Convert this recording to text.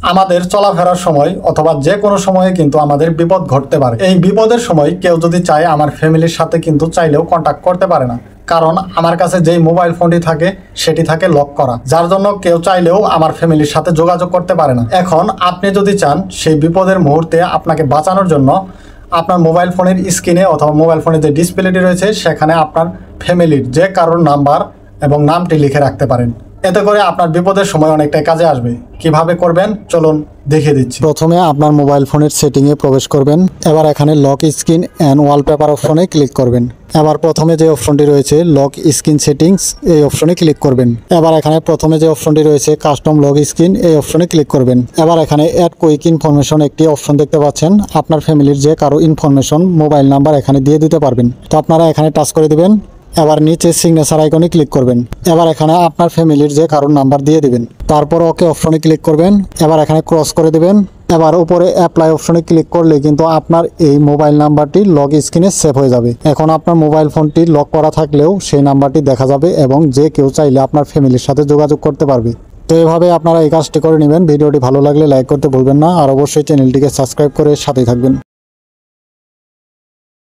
আমাদের চলাফেরার সময় অথবা যে কোনো সময়ে কিন্তু আমাদের বিপদ ঘটতে পারে। এই বিপদের সময় কেউ যদি চায় আমার ফ্যামিলির সাথে কিন্তু চাইলেও কন্ট্যাক্ট করতে পারে না, কারণ আমার কাছে যেই মোবাইল ফোনটি থাকে সেটি থাকে লক করা, যার জন্য কেউ চাইলেও আমার ফ্যামিলির সাথে যোগাযোগ করতে পারে না। এখন আপনি যদি চান সেই বিপদের মুহূর্তে আপনাকে বাঁচানোর জন্য আপনার মোবাইল ফোনের স্ক্রিনে অথবা মোবাইল ফোনের যে ডিসপ্লেটি রয়েছে সেখানে আপনার ফ্যামিলির যে কারোর নাম্বার এবং নামটি লিখে রাখতে পারেন। এতে করে আপনার বিপদের সময় অনেকটাই কাজে আসবে। কিভাবে করবেন চলুন দেখিয়ে দিচ্ছি। প্রথমে আপনার মোবাইল ফোনের সেটিংয়ে প্রবেশ করবেন। এবার এখানে লক স্ক্রিন অ্যান্ড ওয়ালপেপার অপশনে ক্লিক করবেন। এবার প্রথমে যে অপশনটি রয়েছে লক স্ক্রিন সেটিংস, এই অপশনে ক্লিক করবেন। এবার এখানে প্রথমে যে অপশনটি রয়েছে কাস্টম লক স্ক্রিন, এই অপশনে ক্লিক করবেন। এবার এখানে অ্যাড কুইক ইনফরমেশন একটি অপশন দেখতে পাচ্ছেন। আপনার ফ্যামিলির যে কারো ইনফরমেশন মোবাইল নাম্বার এখানে দিয়ে দিতে পারবেন। তো আপনারা এখানে টাচ করে দিবেন। এবার নিচে সিগনেচার আইকনে ক্লিক করবেন। এবার এখানে আপনার ফ্যামিলির যে কারোর নাম্বার দিয়ে দিবেন। তারপর ওকে অপশনে ক্লিক করবেন। এবার এখানে ক্রস করে দিবেন। এবার উপরে অ্যাপ্লাই অপশনে ক্লিক করলে কিন্তু আপনার এই মোবাইল নাম্বারটি লক স্ক্রিনে সেভ হয়ে যাবে। এখন আপনার মোবাইল ফোনটি লক করা থাকলেও সেই নাম্বারটি দেখা যাবে এবং যে কেউ চাইলে আপনার ফ্যামিলির সাথে যোগাযোগ করতে পারবে। তো এভাবে আপনারা এই কাজটি করে নেবেন। ভিডিওটি ভালো লাগলে লাইক করতে ভুলবেন না, আর অবশ্যই চ্যানেলটিকে সাবস্ক্রাইব করে সাথেই থাকবেন।